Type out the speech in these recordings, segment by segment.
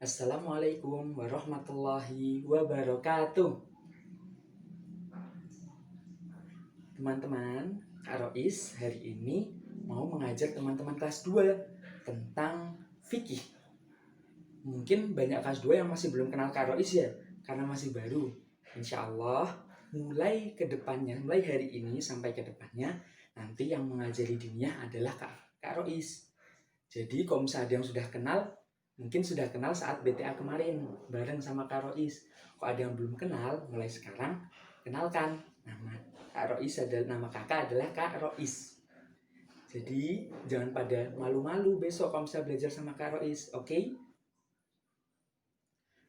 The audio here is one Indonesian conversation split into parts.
Assalamualaikum warahmatullahi wabarakatuh. Teman-teman, Kak Rois hari ini mau mengajar teman-teman kelas 2 tentang fikih. Mungkin banyak kelas 2 yang masih belum kenal Kak Rois ya, karena masih baru. Insya Allah, mulai ke depannya, mulai hari ini sampai ke depannya, nanti yang mengajari diniyah adalah Kak Rois. Jadi kalau misalnya ada yang sudah kenal, mungkin sudah kenal saat BTA kemarin bareng sama Kak Rois. Kalau ada yang belum kenal, mulai sekarang kenalkan nama Kak Rois adalah nama kakak adalah Kak Rois. Jadi jangan pada malu-malu besok kalau misalnya belajar sama Kak Rois, oke?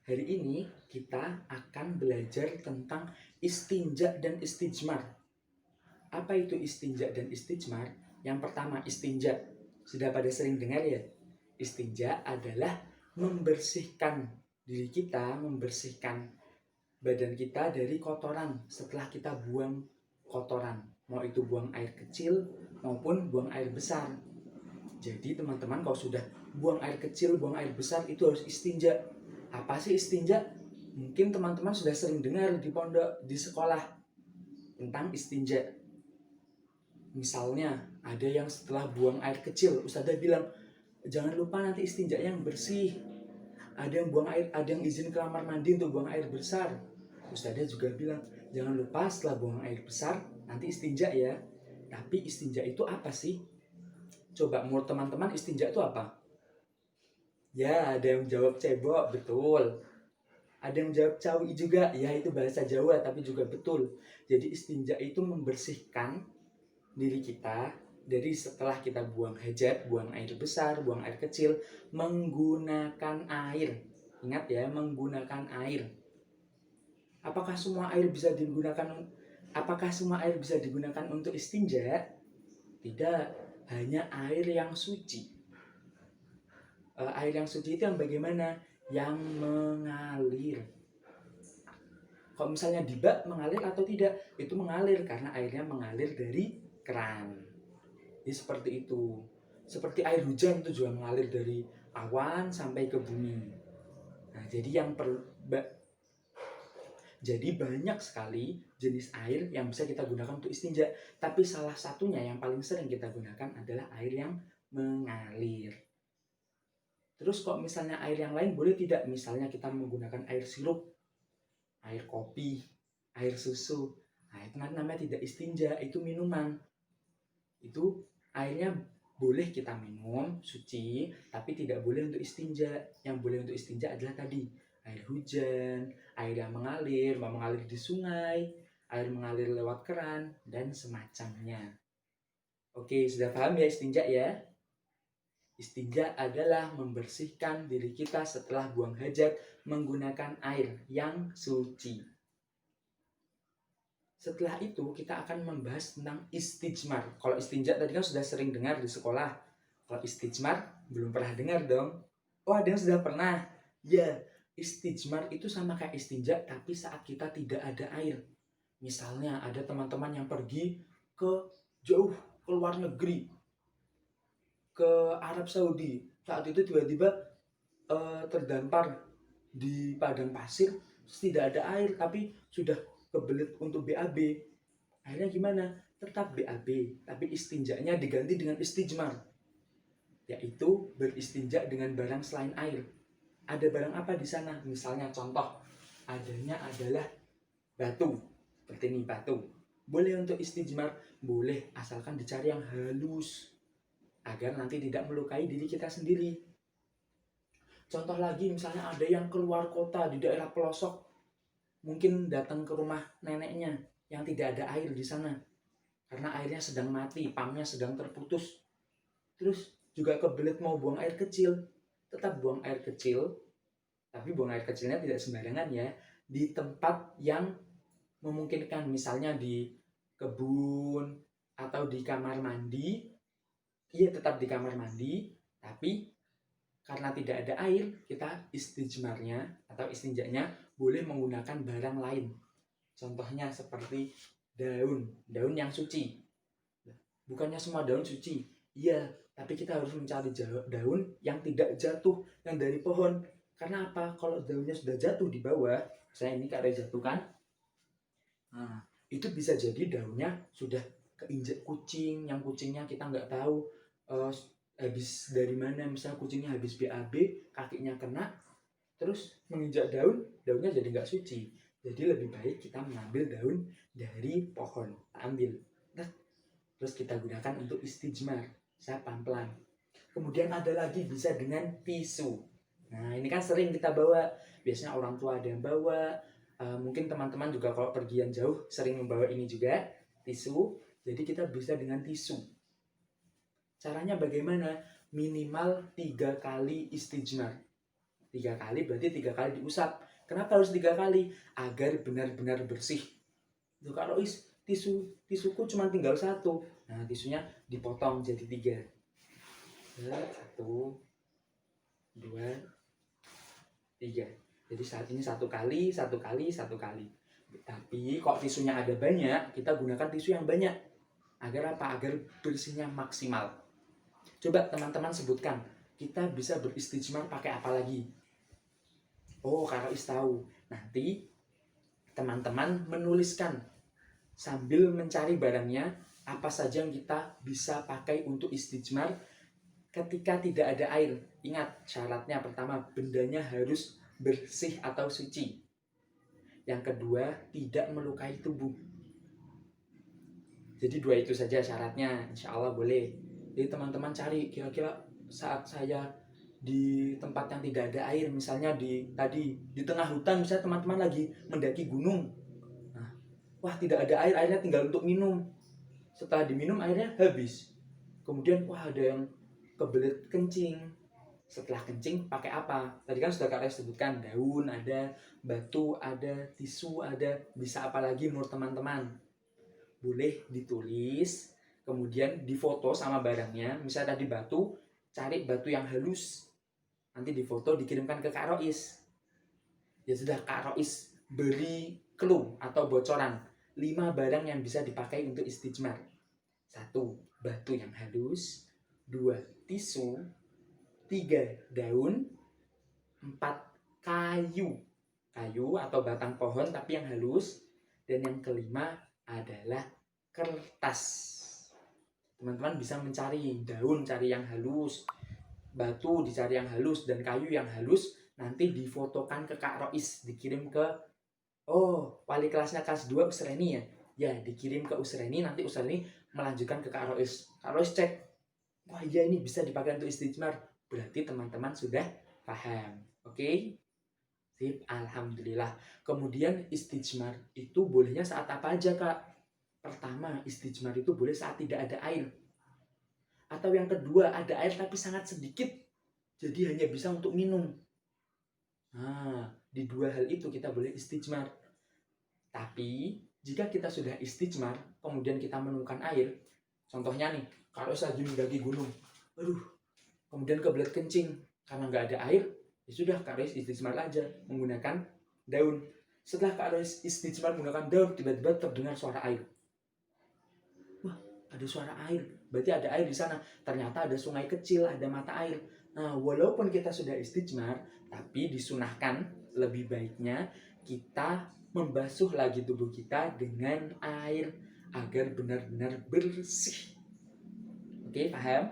Hari ini kita akan belajar tentang istinja dan istijmar. Apa itu istinja dan istijmar? Yang pertama istinja, sudah pada sering dengar ya? Istinja adalah membersihkan diri kita, membersihkan badan kita dari kotoran setelah kita buang kotoran. Mau itu buang air kecil maupun buang air besar. Jadi teman-teman kalau sudah buang air kecil, buang air besar itu harus istinja. Apa sih istinja? Mungkin teman-teman sudah sering dengar di pondok, di sekolah tentang istinja. Misalnya ada yang setelah buang air kecil, ustazah bilang jangan lupa nanti istinja yang bersih. Ada yang buang air, ada yang izin ke kamar mandi untuk buang air besar. Ustazah juga bilang jangan lupa setelah buang air besar nanti istinja ya. Tapi istinja itu apa sih? Coba menurut teman-teman istinja itu apa? Ya, ada yang jawab cebok, betul. Ada yang jawab cawi juga, ya itu bahasa Jawa tapi juga betul. Jadi istinja itu membersihkan diri kita dari setelah kita buang hajat, buang air besar, buang air kecil, menggunakan air. Ingat ya, menggunakan air. Apakah semua air bisa digunakan? Apakah semua air bisa digunakan untuk istinja? Tidak, hanya air yang suci. Air yang suci itu yang bagaimana? Yang mengalir. Kalau misalnya di bak mengalir atau tidak, itu mengalir karena airnya mengalir dari keran. Jadi seperti itu. Seperti air hujan itu juga mengalir dari awan sampai ke bumi. Nah, jadi banyak sekali jenis air yang bisa kita gunakan untuk istinja. Tapi salah satunya yang paling sering kita gunakan adalah air yang mengalir. Terus kok misalnya air yang lain boleh tidak? Misalnya kita menggunakan air sirup, air kopi, air susu. Nah, itu namanya tidak istinja, itu minuman. Itu airnya boleh kita minum, suci, tapi tidak boleh untuk istinja. Yang boleh untuk istinja adalah tadi, air hujan, air yang mengalir, mau mengalir di sungai, air mengalir lewat keran, dan semacamnya. Oke, sudah paham ya istinja ya? Istinja adalah membersihkan diri kita setelah buang hajat menggunakan air yang suci. Setelah itu kita akan membahas tentang istijmar. Kalau istinja tadi kan sudah sering dengar di sekolah. Kalau istijmar belum pernah dengar dong. Oh, ada yang sudah pernah? Ya, istijmar itu sama kayak istinja tapi saat kita tidak ada air. Misalnya ada teman-teman yang pergi ke jauh ke luar negeri, ke Arab Saudi. Saat itu tiba-tiba terdampar di padang pasir, tidak ada air tapi sudah kebelet untuk BAB. Akhirnya gimana? Tetap BAB, tapi istinjanya diganti dengan istijmar, yaitu beristinja dengan barang selain air. Ada barang apa di sana? Misalnya contoh, adanya adalah batu, seperti ini batu. Boleh untuk istijmar? Boleh, asalkan dicari yang halus, agar nanti tidak melukai diri kita sendiri. Contoh lagi, misalnya ada yang keluar kota di daerah pelosok, mungkin datang ke rumah neneknya yang tidak ada air di sana karena airnya sedang mati, pumpnya sedang terputus. Terus juga kebelet mau buang air kecil, tetap buang air kecil, tapi buang air kecilnya tidak sembarangan ya, di tempat yang memungkinkan, misalnya di kebun atau di kamar mandi. Iya, tetap di kamar mandi, tapi karena tidak ada air, kita istijmarnya atau istinjanya boleh menggunakan barang lain. Contohnya seperti daun yang suci. Bukannya semua daun suci, iya, tapi kita harus mencari daun yang tidak jatuh, yang dari pohon. Karena apa? Kalau daunnya sudah jatuh di bawah, saya ini kada jatuh kan? Nah, itu bisa jadi daunnya sudah keinjak kucing, yang kucingnya kita nggak tahu eh, habis dari mana, misalnya kucingnya habis BAB, kakinya kena, terus menginjak daun, daunnya jadi nggak suci. Jadi lebih baik kita mengambil daun dari pohon, ambil, nah, terus kita gunakan untuk istijmar, saya pelan-pelan. Kemudian ada lagi bisa dengan tisu. Nah ini kan sering kita bawa, biasanya orang tua ada yang bawa, mungkin teman-teman juga kalau pergian jauh sering membawa ini juga, tisu. Jadi kita bisa dengan tisu. Caranya bagaimana? Minimal 3 kali istijmar. 3 kali berarti 3 kali diusap. Kenapa harus 3 kali? Agar benar-benar bersih. Loh, kalau tisuku cuma tinggal satu, nah tisunya dipotong jadi 3. 1, 2, 3. Jadi saat ini 1 kali, 1 kali, 1 kali. Tapi kok tisunya ada banyak, kita gunakan tisu yang banyak. Agar apa? Agar bersihnya maksimal. Coba teman-teman sebutkan, kita bisa beristijmar pakai apa lagi? Oh, Karois tahu. Nanti teman-teman menuliskan sambil mencari barangnya, apa saja yang kita bisa pakai untuk istijmar ketika tidak ada air. Ingat, syaratnya pertama, bendanya harus bersih atau suci. Yang kedua, tidak melukai tubuh. Jadi 2 itu saja syaratnya, insya Allah boleh. Jadi teman-teman cari kira-kira saat saya di tempat yang tidak ada air, misalnya di tengah hutan, misalnya teman-teman lagi mendaki gunung. Nah, wah tidak ada air, airnya tinggal untuk minum. Setelah diminum airnya habis. Kemudian wah ada yang kebelet kencing. Setelah kencing pakai apa? Tadi kan sudah Kak sebutkan, daun ada, batu ada, tisu ada, bisa apa lagi menurut teman-teman? Boleh ditulis, kemudian difoto sama barangnya. Misalnya tadi batu, cari batu yang halus, nanti difoto dikirimkan ke Kak Rois. Ya sudah, Kak Rois beri clue atau bocoran 5 barang yang bisa dipakai untuk istijmar. 1, batu yang halus. 2, tisu. 3, daun. 4, kayu atau batang pohon tapi yang halus. Dan yang kelima adalah kertas. Teman-teman bisa mencari daun, cari yang halus, batu dicari yang halus, dan kayu yang halus. Nanti difotokan ke Kak Rois, dikirim ke wali kelasnya kelas 2 Usreni ya. Ya, dikirim ke Usreni, nanti Usreni melanjutkan ke Kak Rois. Kak Rois cek, wah iya ini bisa dipakai untuk istijmar. Berarti teman-teman sudah paham. Oke? Sip, alhamdulillah. Kemudian istijmar itu bolehnya saat apa aja, Kak? Pertama, istijmar itu boleh saat tidak ada air. Atau yang kedua, ada air tapi sangat sedikit. Jadi hanya bisa untuk minum. Nah, di 2 hal itu kita boleh istijmar. Tapi jika kita sudah istijmar, kemudian kita menemukan air, contohnya nih, kalau saya lagi mendaki gunung, aduh, kemudian kebelet kencing, karena nggak ada air, ya sudah Kak Reis istijmar aja menggunakan daun. Setelah Kak Reis istijmar menggunakan daun, tiba-tiba terdengar suara air. Wah, ada suara air, berarti ada air di sana. Ternyata ada sungai kecil, ada mata air. Nah, walaupun kita sudah istijmar, tapi disunahkan lebih baiknya kita membasuh lagi tubuh kita dengan air agar benar-benar bersih. Oke, paham?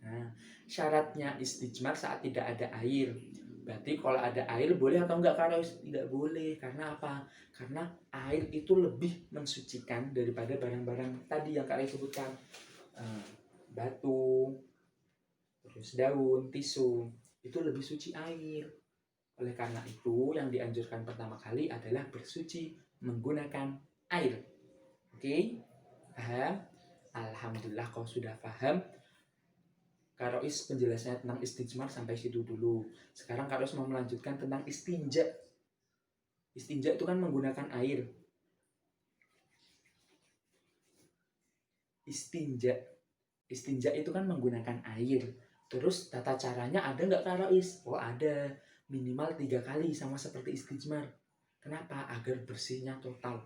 Nah, syaratnya istijmar saat tidak ada air. Berarti kalau ada air boleh atau enggak, Kak Rois? Tidak boleh. Karena apa? Karena air itu lebih mensucikan daripada barang-barang tadi yang Kak Rois sebutkan. Batu, terus daun, tisu. Itu lebih suci air. Oleh karena itu, yang dianjurkan pertama kali adalah bersuci menggunakan air. Oke? Paham? Alhamdulillah kau sudah paham. Kak Rois penjelasannya tentang istijmar sampai situ dulu. Sekarang Kak Rois mau melanjutkan tentang istinja. Istinja itu kan menggunakan air. Istinja itu kan menggunakan air. Terus tata caranya ada nggak Kak Rois? Oh ada. Minimal 3 kali sama seperti istijmar. Kenapa? Agar bersihnya total.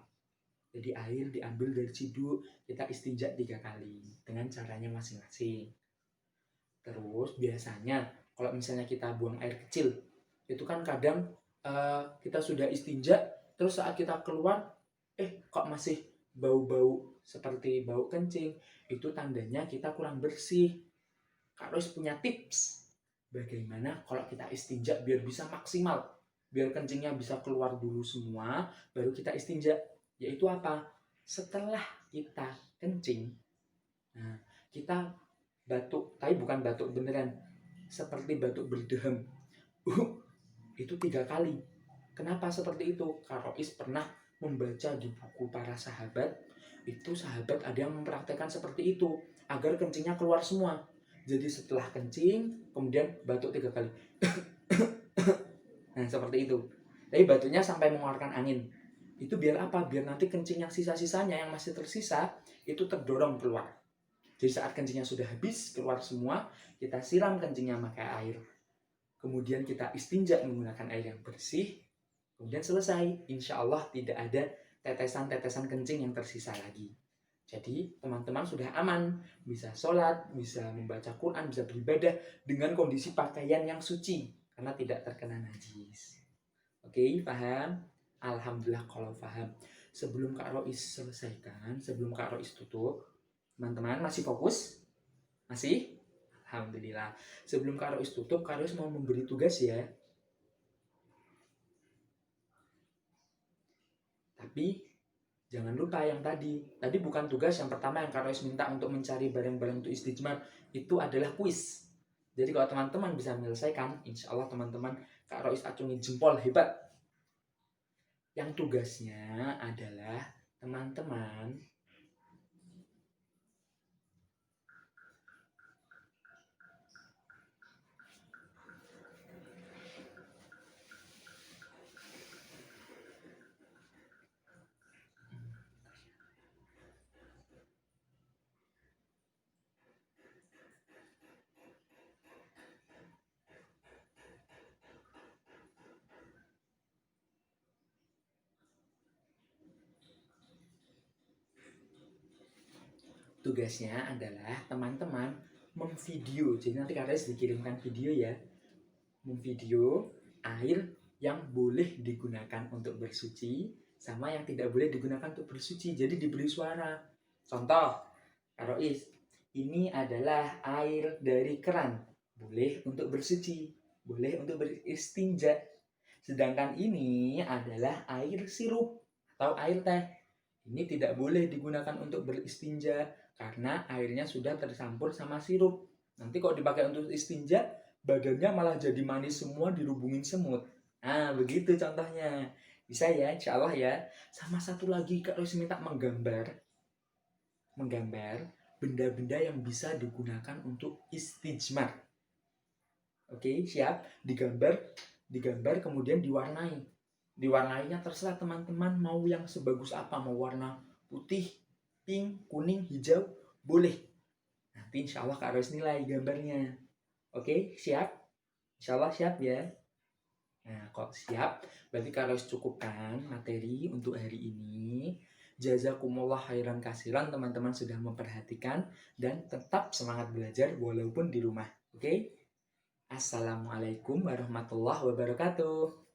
Jadi air diambil dari ciduk, kita istinja 3 kali dengan caranya masing-masing. Terus biasanya kalau misalnya kita buang air kecil, Itu kan kadang kita sudah istinja, terus saat kita keluar, kok masih bau-bau seperti bau kencing. Itu tandanya kita kurang bersih. Kak Rois punya tips bagaimana kalau kita istinja biar bisa maksimal, biar kencingnya bisa keluar dulu semua, baru kita istinja. Yaitu apa? Setelah kita kencing, nah, kita batuk, tapi bukan batuk beneran, seperti batuk berdehem. Itu 3 kali. Kenapa seperti itu? Kak Rois pernah membaca di buku para sahabat, itu sahabat ada yang mempraktekkan seperti itu, agar kencingnya keluar semua. Jadi setelah kencing, kemudian batuk 3 kali. Nah, seperti itu. Tapi batuknya sampai mengeluarkan angin. Itu biar apa? Biar nanti kencing yang sisa-sisanya, yang masih tersisa, itu terdorong keluar. Jadi saat kencingnya sudah habis, keluar semua, kita siram kencingnya pakai air. Kemudian kita istinja menggunakan air yang bersih. Kemudian selesai. Insya Allah tidak ada tetesan-tetesan kencing yang tersisa lagi. Jadi teman-teman sudah aman, bisa sholat, bisa membaca Quran, bisa beribadah dengan kondisi pakaian yang suci karena tidak terkena najis. Oke, paham? Alhamdulillah kalau paham. Sebelum Kak Rois selesaikan, sebelum Kak Rois tutup, teman-teman masih fokus? Masih? Alhamdulillah. Sebelum Kak Rois tutup, Kak Rois mau memberi tugas ya. Tapi jangan lupa yang tadi. Tadi bukan tugas yang pertama yang Kak Rois minta untuk mencari barang-barang untuk istijmar. Itu adalah kuis. Jadi kalau teman-teman bisa menyelesaikan, insya Allah teman-teman Kak Rois acungi jempol hebat. Yang tugasnya adalah teman-teman adalah teman-teman memvideo. Jadi nanti Kak Rois dikirimkan video ya. Memvideo air yang boleh digunakan untuk bersuci sama yang tidak boleh digunakan untuk bersuci. Jadi diberi suara. Contoh, Kak Rois, ini adalah air dari keran, boleh untuk bersuci, boleh untuk beristinja. Sedangkan ini adalah air sirup atau air teh. Ini tidak boleh digunakan untuk beristinja karena airnya sudah tercampur sama sirup. Nanti kalau dipakai untuk istinja, badannya malah jadi manis semua, dirubungin semut. Nah, begitu contohnya. Bisa ya, insya Allah ya. Sama satu lagi, Kak Rois minta menggambar benda-benda yang bisa digunakan untuk istijmar. Oke, siap? Digambar kemudian diwarnai. Diwarnainya terserah teman-teman mau yang sebagus apa, mau warna putih, pink, kuning, hijau, boleh. Nanti insya Allah Kak Rois nilai gambarnya. Oke, siap? Insya Allah siap ya? Nah, kok siap, berarti Kak Rois cukupkan materi untuk hari ini. Jazakumullah khairan kasiran, teman-teman sudah memperhatikan dan tetap semangat belajar walaupun di rumah. Oke? Assalamualaikum warahmatullahi wabarakatuh.